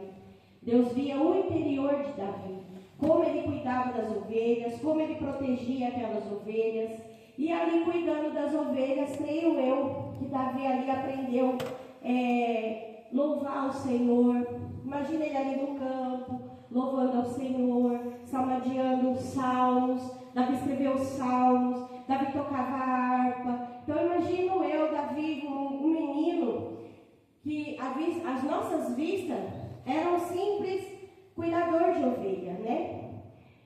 Davi. Deus via o interior de Davi, como ele cuidava das ovelhas, como ele protegia aquelas ovelhas. E ali cuidando das ovelhas, creio eu, que Davi ali aprendeu louvar o Senhor. Imagina ele ali no campo, louvando ao Senhor, salmodiando os salmos. Davi escreveu os salmos, Davi tocava a harpa. Então imagino eu, Davi, um menino, que as nossas vistas eram simples cuidador de ovelha, né?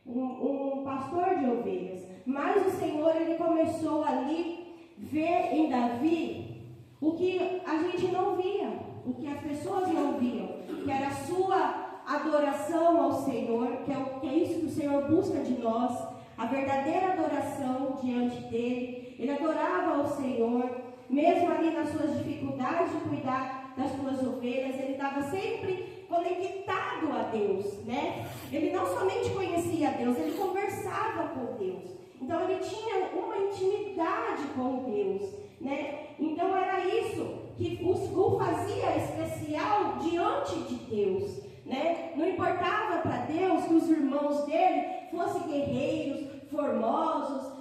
Um pastor de ovelhas. Mas o Senhor, ele começou ali ver em Davi o que a gente não via, o que as pessoas não viam, que era a sua adoração ao Senhor, que é isso que o Senhor busca de nós, a verdadeira adoração diante dele. Ele adorava ao Senhor, mesmo ali nas suas dificuldades de cuidar das suas ovelhas, ele estava sempre conectado a Deus, né? Ele não somente conhecia Deus, ele conversava com Deus. Então ele tinha uma intimidade com Deus, né? Então era isso que o fazia especial diante de Deus, né? Não importava para Deus que os irmãos dele fossem guerreiros, formosos,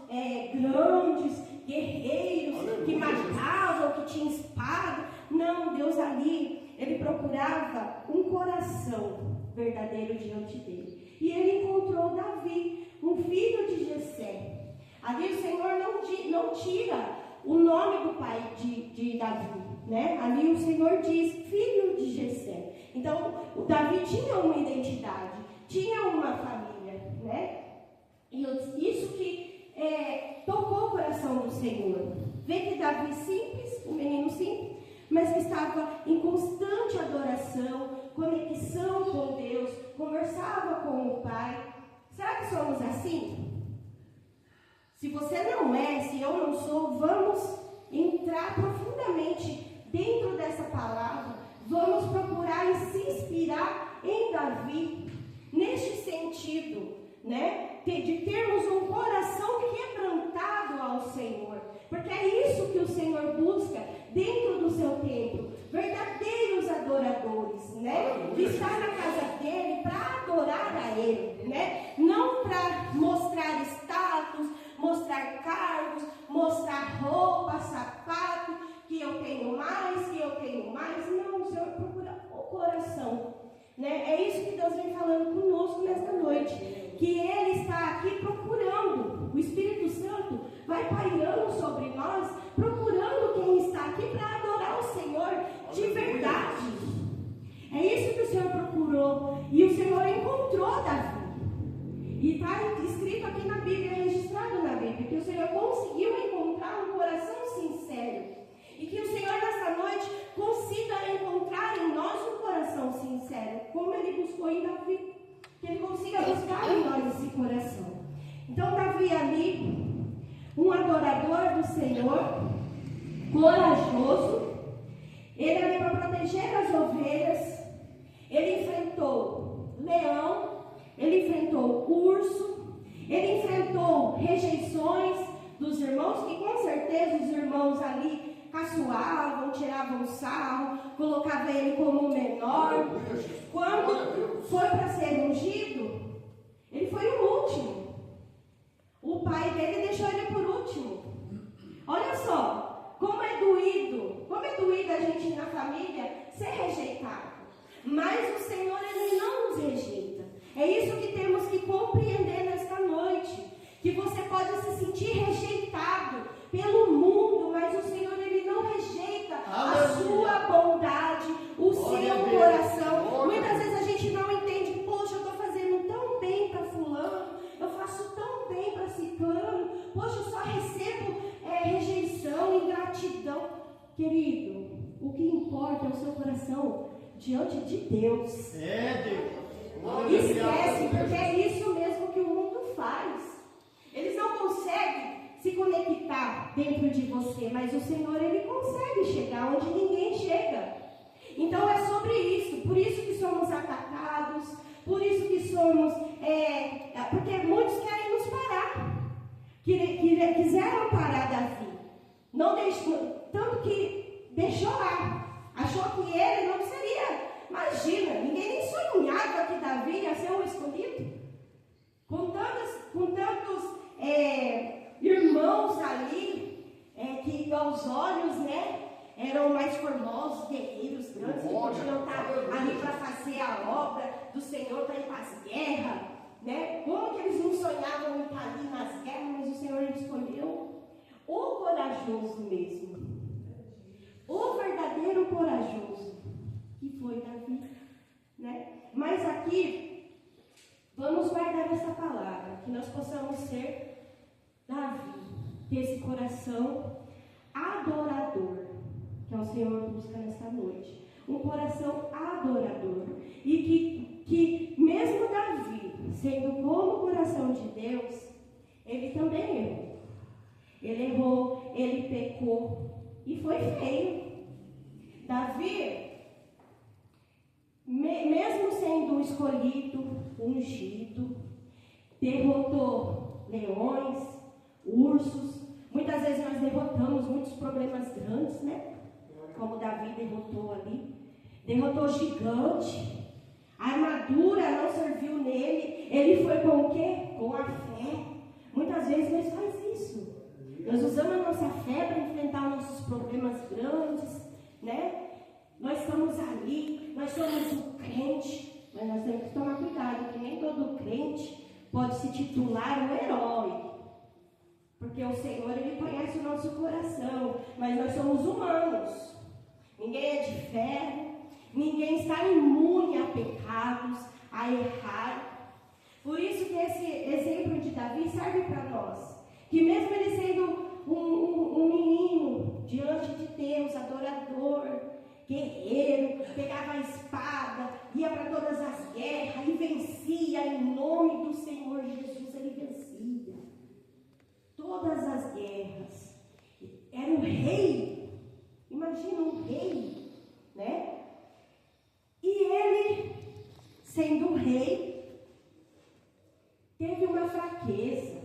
grandes, guerreiros, que matavam, que tinham espada. Não, Deus ali, ele procurava um coração verdadeiro diante dele. E ele encontrou Davi, um filho de Jessé. Ali o Senhor não tira o nome do pai de Davi, né? Ali o Senhor diz filho de Jessé. Então o Davi tinha uma identidade, tinha uma família, né? E isso que tocou o coração do Senhor. Vê que Davi simples, um menino simples, mas que estava em constante adoração, conexão com Deus, conversava com o Pai. Será que somos assim? Se você não é, se eu não sou, vamos entrar profundamente dentro dessa palavra, vamos procurar e se inspirar em Davi, neste sentido, né? De termos um coração quebrantado ao Senhor, porque é isso que o Senhor busca dentro do seu templo, verdadeiros adoradores, né? De estar na casa dele para adorar a ele, né? Não para mostrar status, mostrar cargos, mostrar roupa, sapato, que eu tenho mais, não, o Senhor procura o coração, né? É isso que Deus vem falando conosco nesta noite, que Ele está aqui procurando, o Espírito Santo vai pairando sobre nós, procurando quem está aqui para adorar o Senhor de verdade. É isso que o Senhor procurou, e o Senhor encontrou Davi. E está escrito aqui na Bíblia, registrado na Bíblia, que o Senhor conseguiu encontrar um coração sincero. E que o Senhor nessa noite consiga encontrar em nós um coração sincero, como Ele buscou em Davi. Que Ele consiga buscar em nós esse coração. Então Davi ali, um adorador do Senhor, corajoso, ele ali para proteger as ovelhas, ele enfrentou leão, ele enfrentou urso, ele enfrentou rejeições dos irmãos, que com certeza os irmãos ali caçoavam, tiravam sarro, colocavam ele como menor. Quando foi para ser ungido, ele foi o último. O pai dele deixou ele por último. Olha só, como é doído a gente na família ser rejeitado. Mas o Senhor, Ele não nos rejeita. É isso que temos que compreender nesta noite. Que você pode se sentir rejeitado pelo mundo, mas o Senhor, Ele não rejeita a sua bondade, o seu coração. Muitas vezes a gente não entende, poxa, eu estou fazendo tão bem para fulano, eu faço tão bem para ciclano, poxa, eu só recebo rejeição, ingratidão. Querido, o que importa é o seu coração diante de Deus. Esquece, porque é isso mesmo que o mundo faz. Eles não conseguem se conectar dentro de você, mas o Senhor, Ele consegue chegar onde ninguém chega. Então é sobre isso, por isso que somos atacados, por isso que somos, porque muitos querem nos parar, quiseram parar Davi, não deixou, tanto que deixou lá, achou que ele não seria, imagina, ninguém nem Davi ia ser um escolhido? Com tantos irmãos ali, que aos olhos, né, eram mais formosos, guerreiros grandes, que podiam estar ali para fazer a obra do Senhor, para ir para as guerras, né? Como que eles não sonhavam em estar ali nas guerras, mas o Senhor escolheu o corajoso mesmo, o verdadeiro corajoso, que foi Davi, né? Mas aqui, vamos guardar essa palavra, que nós possamos ser Davi, ter esse coração adorador, que é o Senhor busca nesta noite. Um coração adorador. E que mesmo Davi, sendo como o coração de Deus, ele também errou. Ele errou, ele pecou. E foi feio. Davi, mesmo sendo escolhido, ungido, derrotou leões, ursos. Muitas vezes nós derrotamos muitos problemas grandes, né? Como Davi derrotou ali. Derrotou gigante. A armadura não serviu nele. Ele foi com o quê? Com a fé. Muitas vezes nós fazemos isso. Nós usamos a nossa fé para enfrentar nossos problemas grandes, né? Nós estamos ali, nós somos o crente, mas nós temos que tomar cuidado, que nem todo crente pode se titular um herói. Porque o Senhor, Ele conhece o nosso coração, mas nós somos humanos. Ninguém é de ferro, ninguém está imune a pecados, a errar. Por isso que esse exemplo de Davi serve para nós. Que mesmo ele sendo um menino diante de Deus, adorador, guerreiro, pegava a espada, ia para todas as guerras e vencia em nome do Senhor Jesus, ele vencia todas as guerras. Era um rei, imagina um rei, né? E ele, sendo um rei, teve uma fraqueza.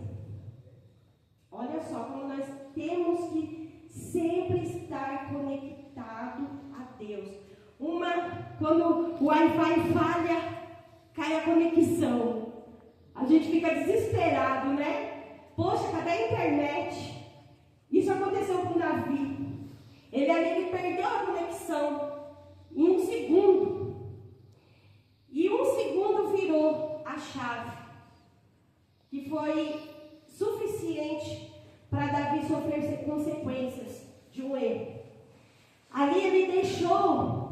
Olha só como nós temos que sempre estar conectado a Deus. Quando o Wi-Fi falha, cai a conexão. A gente fica desesperado, né? Poxa, cadê a internet? Isso aconteceu com Davi. Ele perdeu a conexão em um segundo. E um segundo virou a chave, que foi suficiente para Davi sofrer consequências de um erro. Ali ele deixou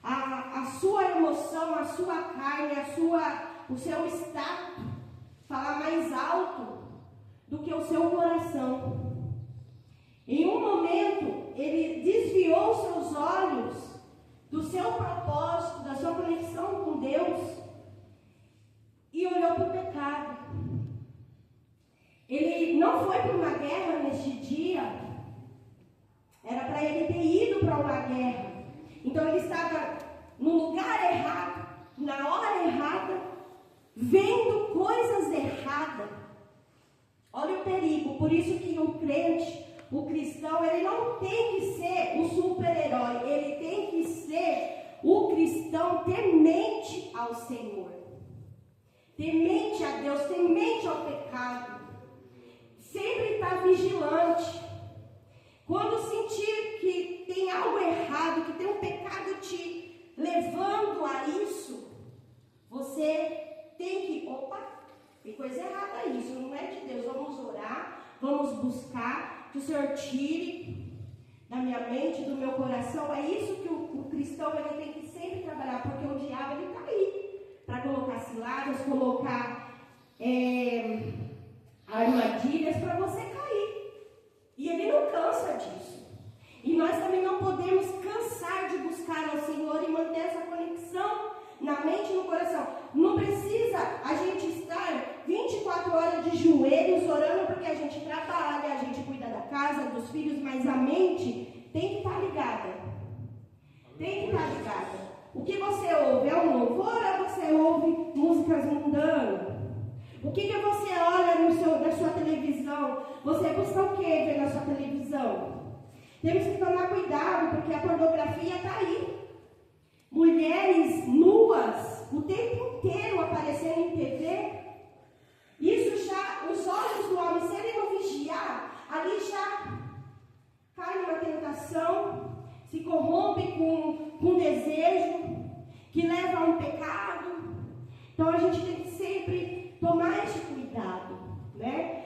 a sua emoção, a sua carne, o seu status falar mais alto do que o seu coração. Em um momento, ele desviou seus olhos do seu propósito, da sua conexão com Deus e olhou para o pecado. Ele não foi para uma guerra neste dia, era para ele ter ido para uma guerra. Então ele estava no lugar errado, na hora errada, vendo coisas erradas. Olha o perigo. Por isso que o crente, o cristão, ele não tem que ser o super-herói, ele tem que ser o cristão temente ao Senhor, temente a Deus, temente ao pecado. Sempre estar vigilante. Quando sentir que tem algo errado, que tem um pecado te levando a isso, você tem que, tem coisa errada aí, isso não é de Deus. Vamos orar, vamos buscar que o Senhor tire da minha mente, do meu coração. É isso que o cristão ele tem que sempre trabalhar, porque o diabo ele está aí para colocar ciladas, colocar armadilhas para você cair. E ele não cansa disso. E nós também não podemos cansar de buscar ao Senhor e manter essa conexão na mente e no coração. Não precisa a gente estar 24 horas de joelhos orando, porque a gente trabalha, a gente cuida da casa, dos filhos, mas a mente tem que estar ligada. Tem que estar ligada. O que você ouve é um louvor ou você ouve músicas mundanas? O que você olha na sua televisão? Você busca o que ver na sua televisão? Temos que tomar cuidado, porque a pornografia está aí. Mulheres nuas o tempo inteiro que leva a um pecado. Então a gente tem que sempre tomar esse cuidado, né?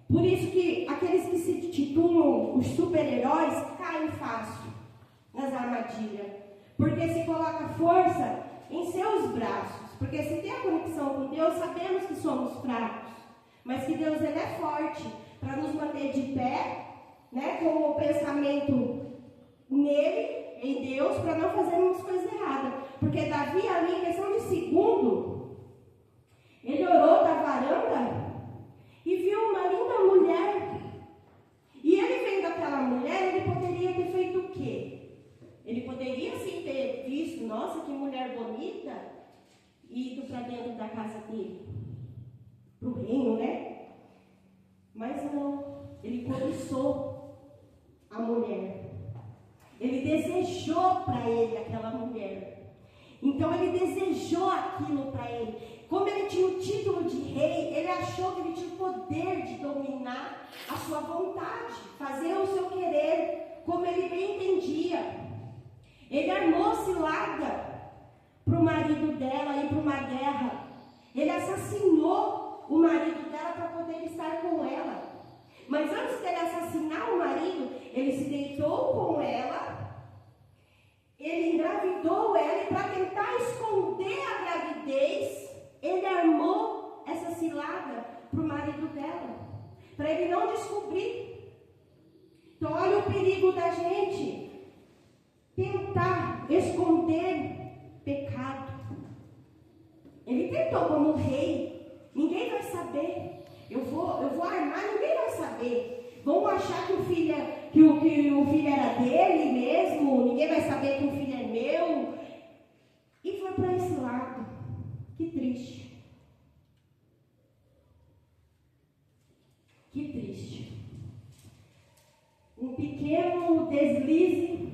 Por isso que aqueles que se titulam os super-heróis caem fácil nas armadilhas, porque se coloca força em seus braços, porque se tem a conexão com Deus, sabemos que somos fracos, mas que Deus ele é forte para nos manter de pé, né, com o pensamento nele, em Deus, para não fazermos coisa errada. Porque Davi ali, em questão de segundo, ele orou da varanda e viu uma linda mulher. E ele vendo aquela mulher, ele poderia ter feito o quê? Ele poderia sim ter visto, nossa, que mulher bonita, e ido para dentro da casa dele, para o reino, né? Mas não, ele cobiçou a mulher. Ele desejou para ele aquela mulher. Então ele desejou aquilo para ele. Como ele tinha o título de rei, ele achou que ele tinha o poder de dominar a sua vontade, fazer o seu querer, como ele bem entendia. Ele armou cilada para o marido dela ir para uma guerra. Ele assassinou o marido dela para poder estar com ela. Mas antes dele assassinar o marido, ele se deitou com ela, ele engravidou ela, e para tentar esconder a gravidez, ele armou essa cilada para o marido dela, para ele não descobrir. Então olha o perigo da gente tentar esconder pecado. Ele tentou como rei, ninguém vai saber. Eu vou armar, ninguém vai saber. Vão achar que o filho era dele mesmo, ninguém vai saber que o filho é meu. E foi para esse lado. Que triste. Que triste. Um pequeno deslize.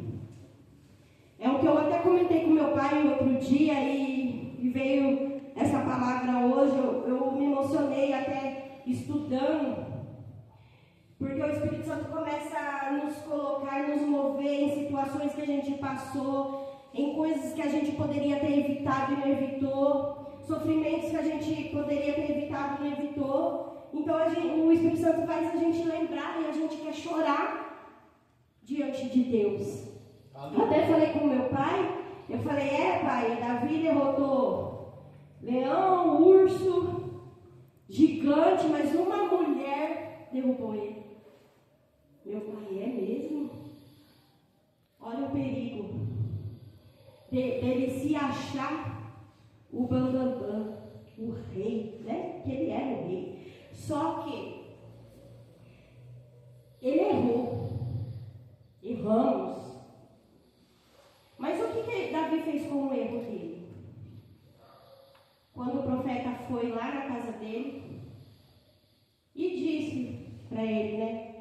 É o que eu até comentei com meu pai outro dia e veio essa palavra hoje. Eu me emocionei até estudando, porque o Espírito Santo começa a nos colocar, nos mover em situações que a gente passou, em coisas que a gente poderia ter evitado e não evitou, sofrimentos que a gente poderia ter evitado e não evitou. Então o Espírito Santo faz a gente lembrar e a gente quer chorar diante de Deus. Eu até falei com meu pai, eu falei, pai, Davi derrotou leão, urso, gigante, mas uma mulher derrubou ele. Meu pai, é mesmo? Olha o perigo dele se achar o bambambam, o rei, né? Que ele era o rei. Só que ele erramos. Mas o que Davi fez com o erro dele? Quando o profeta foi lá na casa dele e disse para ele, né,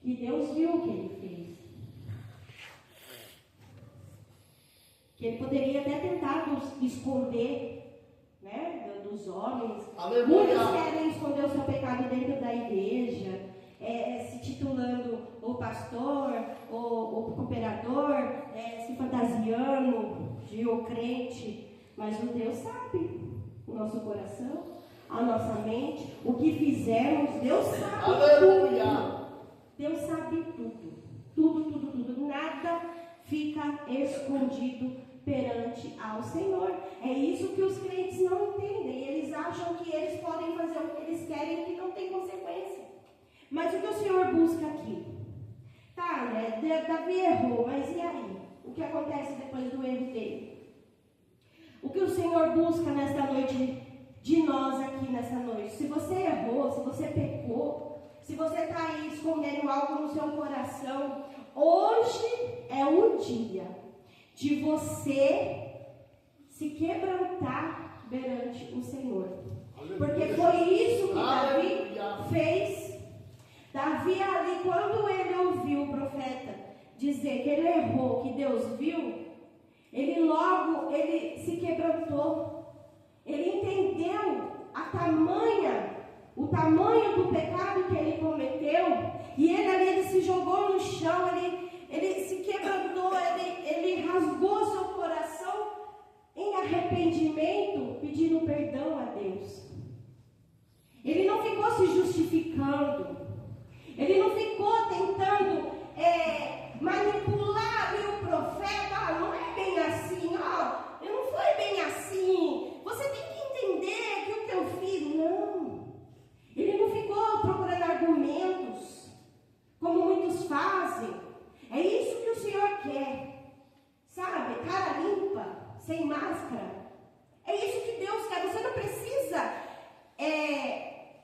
que Deus viu o que ele fez. Que ele poderia até tentar esconder, né, dos homens. Aleluia. Muitos querem esconder o seu pecado dentro da igreja, se titulando o pastor, o cooperador, se fantasiando de o crente. Mas o Deus sabe o nosso coração, a nossa mente, o que fizermos, Deus sabe. Aleluia. Tudo. Deus sabe tudo. Tudo. Nada fica escondido perante ao Senhor. É isso que os crentes não entendem. Eles acham que eles podem fazer o que eles querem e que não tem consequência. Mas o que o Senhor busca aqui? Tá, né? Davi errou, mas e aí? O que acontece depois do erro dele? O que o Senhor busca nesta noite, de nós aqui nessa noite? Se você errou, se você pecou, se você está aí escondendo algo no seu coração, hoje é o dia de você se quebrantar perante o Senhor. Porque foi isso que Davi fez. Davi ali, quando ele ouviu o profeta dizer que ele errou, que Deus viu, ele se quebrantou. Ele entendeu o tamanho do pecado que ele cometeu, e ele se jogou no chão, ele se quebrantou, ele rasgou seu coração arrependimento pedindo perdão a Deus. Ele não ficou se justificando. Ele não ficou tentando manipular o profeta. Não é bem assim, não foi bem assim. Você tem que entender que o que eu fiz. Não. Ele não ficou procurando argumentos, como muitos fazem. É isso que o Senhor quer. Sabe? Cara limpa, sem máscara. É isso que Deus quer. Você não precisa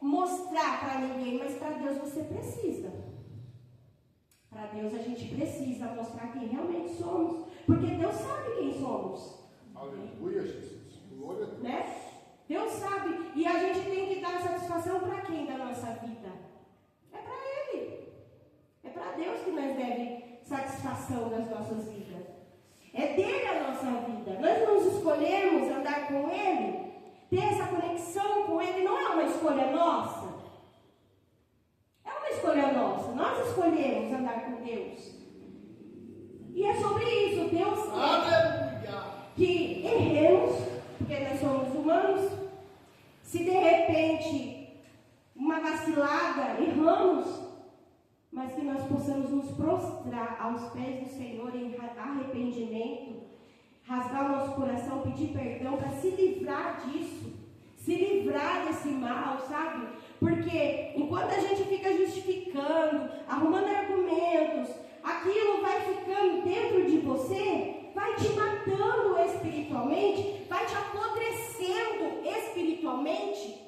mostrar para ninguém, mas para Deus você precisa. Para Deus a gente precisa mostrar quem realmente somos, porque Deus sabe quem somos. Aleluia, Jesus. Glória a Deus. Né? Deus sabe, e a gente tem que dar satisfação para quem da nossa vida? É para Ele. É para Deus que nós devemos satisfação das nossas vidas. É dele a nossa vida. Nós não escolhemos andar com Ele, ter essa conexão com Ele, não é uma escolha nossa. É uma escolha nossa. Nós escolhemos andar com Deus. E é sobre isso. Deus quer que erremos, porque nós somos humanos. Se de repente, uma vacilada, erramos, mas que nós possamos nos prostrar aos pés do Senhor em arrependimento, rasgar o nosso coração, pedir perdão para se livrar disso, se livrar desse mal, sabe? Porque enquanto a gente fica justificando, arrumando argumentos, aquilo vai ficando dentro de você, vai te matando espiritualmente, vai te apodrecendo espiritualmente,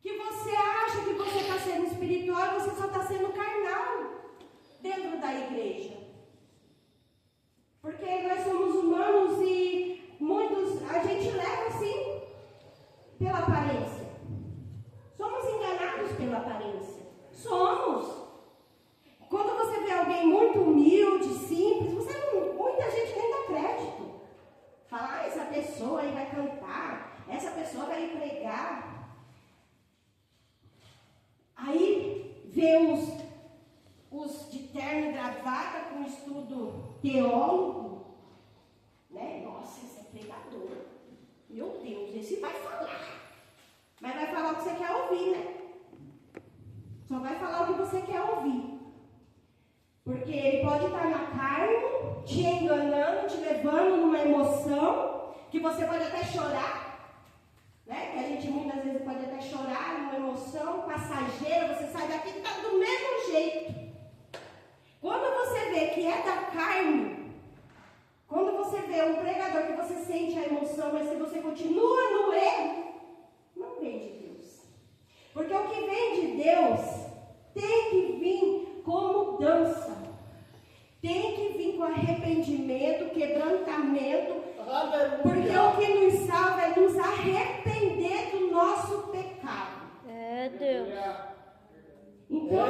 que você acha que você está sendo espiritual e você só está sendo carnal dentro da igreja. Porque nós somos humanos e muitos, a gente leva assim, pela aparência. Somos enganados pela aparência. Somos. Quando você vê alguém muito humilde, simples, muita gente nem dá crédito. Fala, essa pessoa aí vai cantar, essa pessoa vai pregar. Aí vê os de terno e gravata com estudo teólogo, né? Nossa, esse é pregador. Meu Deus, esse vai falar. Mas vai falar o que você quer ouvir, né? Só vai falar o que você quer ouvir. Porque ele pode estar na carne, te enganando, te levando numa emoção, que você pode até chorar. Né? Que a gente muitas vezes pode até chorar numa emoção passageira, você sai daqui e está do mesmo jeito. Quando você vê que é da carne, quando você vê um pregador que você sente a emoção, mas se você continua no erro, não vem de Deus. Porque o que vem de Deus tem que vir com mudança, tem que vir com arrependimento, quebrantamento. Porque o que nos salva é nos arrepender do nosso pecado. É Deus. Então,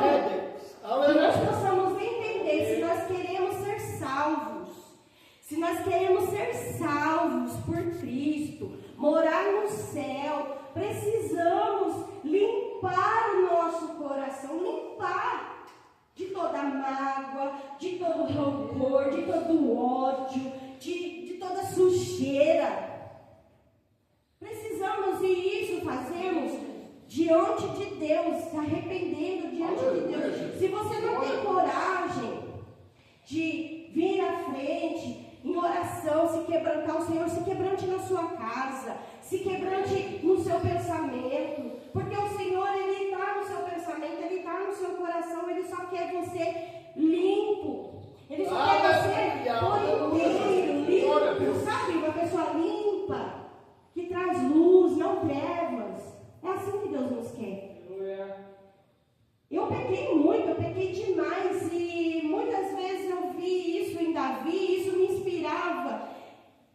que nós possamos entender, se nós queremos ser salvos, se nós queremos ser salvos por Cristo, morar no céu, precisamos limpar o nosso coração, limpar de toda mágoa, de todo rancor, de todo ódio, de toda sujeira. Precisamos, e isso fazemos diante de Deus, se arrependendo diante de Deus. Se você não tem coragem de vir à frente em oração, se quebrantar, o Senhor se quebrante na sua casa, se quebrante no seu pensamento, porque o Senhor, Ele está no seu pensamento, Ele está no seu coração, Ele só quer você limpo. Ele só quer você por inteiro, limpo, sabe? Uma pessoa limpa, que traz luz, não trevas. É assim que Deus nos quer. Eu pequei muito, eu pequei demais, e muitas vezes eu vi isso em Davi, isso me inspirava,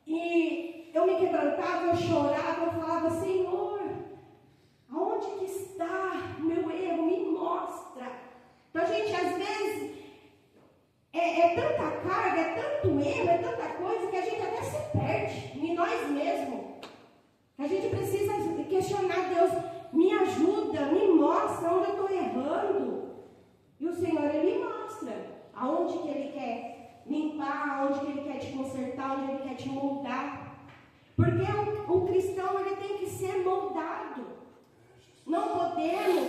e eu me quebrantava, eu chorava, eu falava, Senhor, aonde que está meu erro? Me mostra. Então, gente, às vezes é tanta carga, é tanto erro, é tanta coisa que a gente até se perde em nós mesmos. A gente precisa questionar Deus, me ajuda, me mostra onde eu estou errando. E o Senhor, Ele mostra aonde que Ele quer limpar, aonde que Ele quer te consertar, onde Ele quer te moldar. Porque o cristão ele tem que ser moldado. Não podemos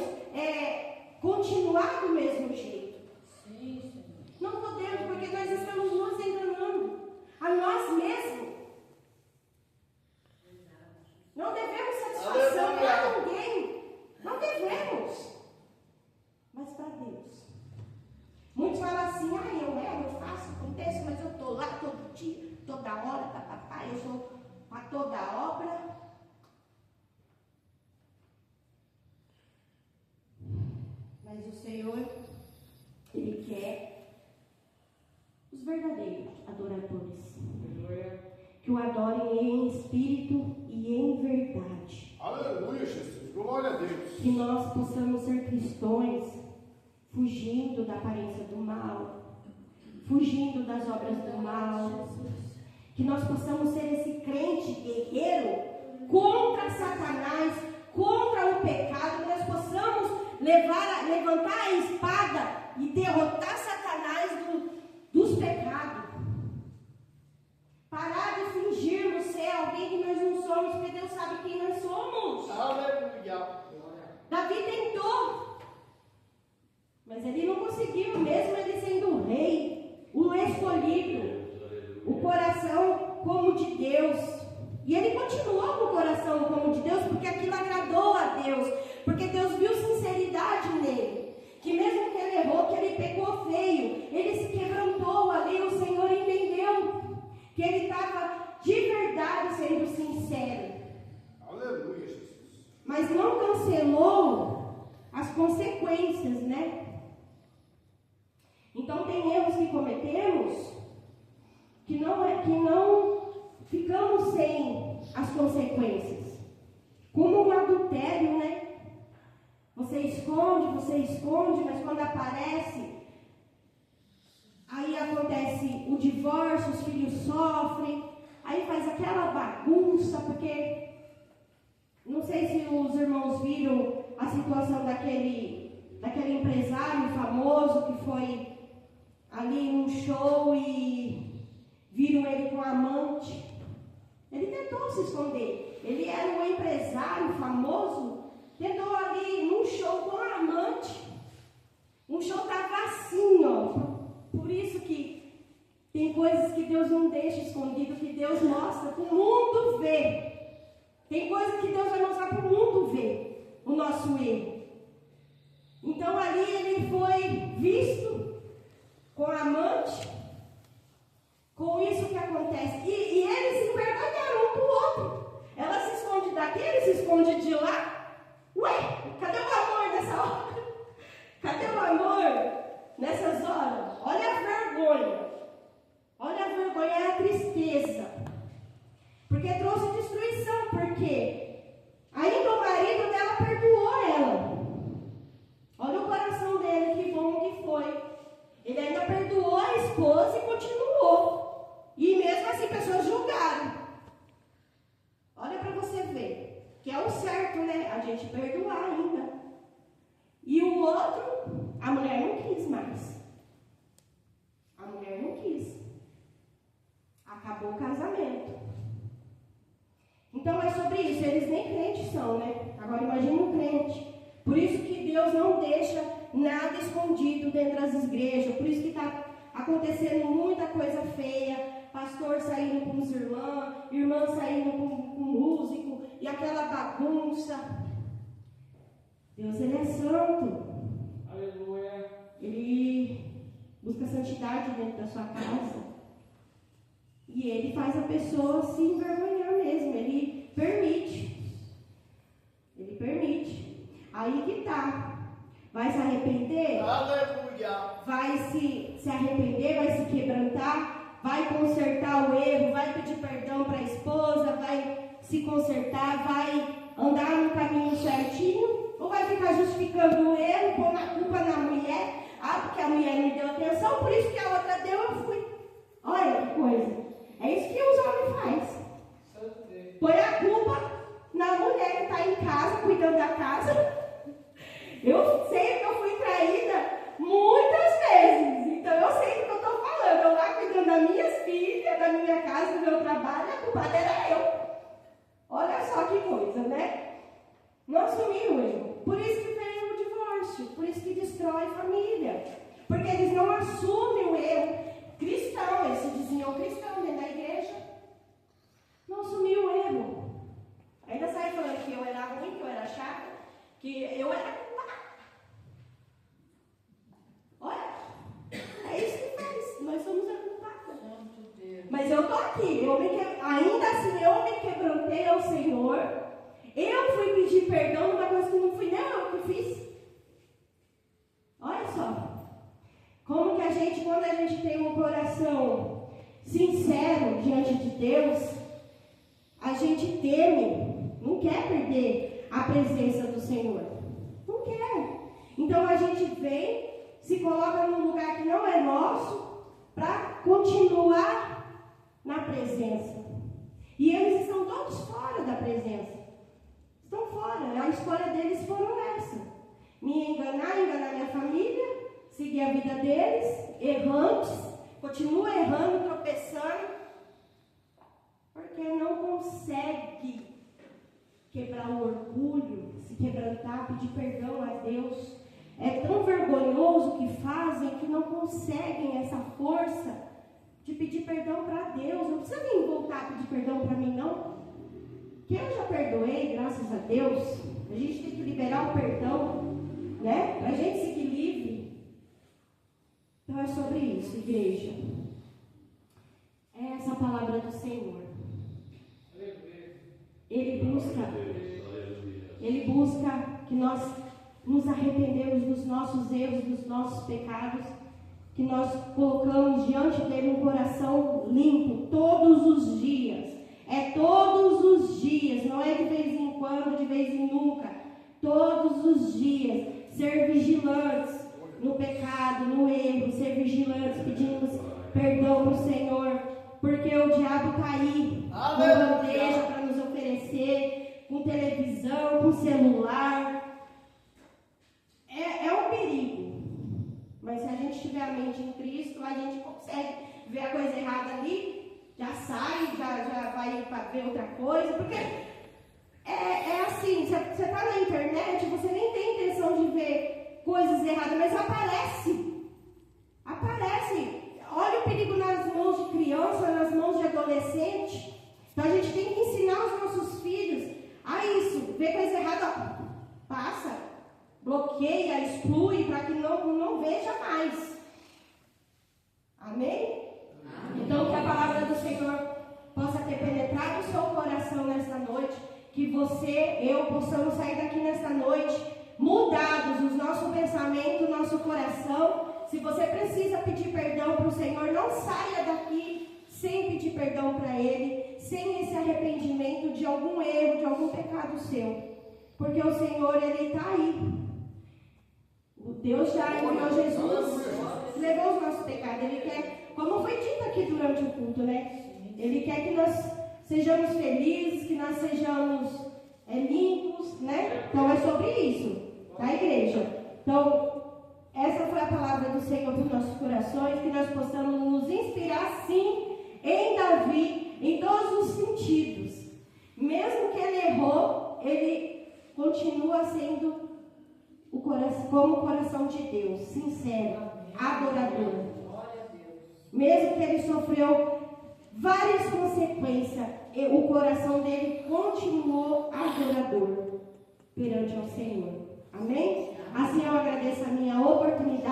continuar do mesmo jeito. Não podemos, porque nós estamos nos enganando a nós mesmos. Não devemos satisfação para ninguém. Não devemos. Mas para Deus. Muitos falam assim, eu erro, eu faço, acontece, mas eu estou lá todo dia, toda hora, papai, eu sou para toda a obra. Mas o Senhor, Ele quer os verdadeiros adoradores. Que o adorem em espírito e em verdade. Aleluia, Jesus. Glória a Deus. Que nós possamos ser cristãos fugindo da aparência do mal, fugindo das obras do mal. Que nós possamos ser esse crente guerreiro contra Satanás, contra o pecado. Que nós possamos levantar a espada e derrotar Satanás dos pecados. Parar de fingirmos ser alguém que nós não somos, porque Deus sabe quem nós somos. Aleluia. Davi tentou, mas ele não conseguiu, mesmo ele sendo o rei, o escolhido, o coração como de Deus. E ele continuou com o coração como de Deus, porque aquilo agradou a Deus, porque Deus viu sinceridade nele. Que mesmo que ele errou, que ele pecou feio, ele se quebrantou ali, o Senhor entendeu que ele estava de verdade sendo sincero. Aleluia, Jesus. Mas não cancelou as consequências, né? Então tem erros que cometemos que não ficamos sem as consequências. Como um adultério, né? Você esconde, mas quando aparece, aí acontece o divórcio, os filhos sofrem, aí faz aquela bagunça, porque não sei se os irmãos viram a situação daquele empresário famoso que foi ali num show e viram ele com amante. Ele tentou se esconder. Ele era um empresário famoso, tentou ali num show com amante. Um show estava assim, ó. Por isso que tem coisas que Deus não deixa escondido, que Deus mostra para o mundo ver. Tem coisas que Deus vai mostrar para o mundo ver, o nosso erro. Então ali ele foi visto com a amante, com isso que acontece. E eles se envergonharam um do outro. Ela se esconde daqui, ele se esconde de lá. Ué, cadê o amor nessa hora? Cadê o amor nessas horas? Olha a vergonha. Olha a vergonha, é a tristeza. Porque trouxe destruição, porque ainda o marido dela perdoou ela. Olha o coração dele, que bom que foi. Ele ainda perdoou a esposa e continuou. E mesmo assim pessoas julgaram. Olha para você ver, que é o certo, né? A gente perdoar ainda. E o outro, a mulher não quis mais. A mulher não quis. Acabou o casamento. Então é sobre isso. Eles nem crentes são, né? Agora imagina um crente. Por isso que Deus não deixa nada escondido dentro das igrejas. Por isso que está acontecendo muita coisa feia. Pastor saindo com os irmãos, irmã saindo com músico, e aquela bagunça. Deus, Ele é santo. Aleluia. Ele busca santidade dentro da sua casa. E Ele faz a pessoa se envergonhar mesmo. Ele permite. Ele permite. Aí que tá. Vai se arrepender? Aleluia. Vai se arrepender, vai se quebrantar, vai consertar o erro, vai pedir perdão para a esposa, vai se consertar, vai andar no caminho certinho, ou vai ficar justificando o erro, pondo a culpa na mulher, porque a mulher me deu atenção, por isso que a outra deu, eu fui. Olha que coisa, é isso que os homens fazem. Põe a culpa na mulher que está em casa, cuidando da casa. Eu sei que eu fui traída muitas vezes, então eu sei do que eu estou falando. Eu lá cuidando das minhas filhas, da minha casa, do meu trabalho, a culpada era eu. casal e família. Porque eles não assumem o erro cristão, eles se diziam cristão dentro da igreja. Não assumiu o erro. Ainda sai falando que eu era ruim, que eu era chata, que eu era culpada. Olha, é isso que faz. Nós somos a culpada. Mas eu estou aqui. Ainda assim, eu me quebrantei ao Senhor. Eu fui pedir perdão numa coisa que não fui nem eu que fiz. Olha só. Como que quando a gente tem um coração sincero diante de Deus, a gente teme, não quer perder a presença do Senhor. Não quer. Então a gente vem, se coloca num lugar que não é nosso, para continuar na presença. E eles estão todos fora da presença. Estão fora. A escolha deles foram essa. Me enganar minha família, seguir a vida deles, errantes, continua errando, tropeçando, porque não consegue quebrar o orgulho, se quebrantar, pedir perdão a Deus. É tão vergonhoso o que fazem que não conseguem essa força de pedir perdão para Deus. Não precisa vir voltar a pedir perdão para mim, não. Que eu já perdoei, graças a Deus. A gente tem que liberar o perdão, né? Para a gente seguir livre. Então é sobre isso, igreja. É essa a palavra do Senhor. Ele busca que nós nos arrependemos dos nossos erros, dos nossos pecados, que nós colocamos diante dele um coração limpo todos os dias. É todos os dias, não é de vez em quando, de vez em nunca. Todos os dias. Ser vigilantes no pecado, no erro, ser vigilantes, pedimos perdão para o Senhor, porque o diabo está aí, com bandeja para nos oferecer, com televisão, com celular. É um perigo, mas se a gente tiver a mente em Cristo, a gente consegue ver a coisa errada ali, já sai, já vai para ver outra coisa, porque é assim, você está na internet, você nem tem intenção de ver coisas erradas, mas aparece. Olha o perigo nas mãos de criança, nas mãos de adolescente. Então a gente tem que ensinar os nossos filhos a isso, ver coisa errada, passa, bloqueia, exclui, para que não veja mais. Amém? Então que a palavra do Senhor possa ter penetrado o seu coração nesta noite, que eu possamos sair daqui nesta noite mudados, o nosso pensamento, o nosso coração. Se você precisa pedir perdão para o Senhor, não saia daqui sem pedir perdão para Ele, sem esse arrependimento de algum erro, de algum pecado seu, porque o Senhor, Ele está aí. O Deus já enviou Jesus, levou os nossos pecados. Ele quer, como foi dito aqui durante o culto, né? Ele quer que nós sejamos felizes, que nós sejamos limpos, né? Então é sobre isso, tá, igreja? Então, essa foi a palavra do Senhor para os nossos corações, que nós possamos nos inspirar, sim, em Davi, em todos os sentidos. Mesmo que ele errou, ele continua sendo como o coração de Deus, sincero, adorador. Mesmo que ele sofreu várias consequências, o coração dele continuou adorador perante ao Senhor. Amém? Assim eu agradeço a minha oportunidade.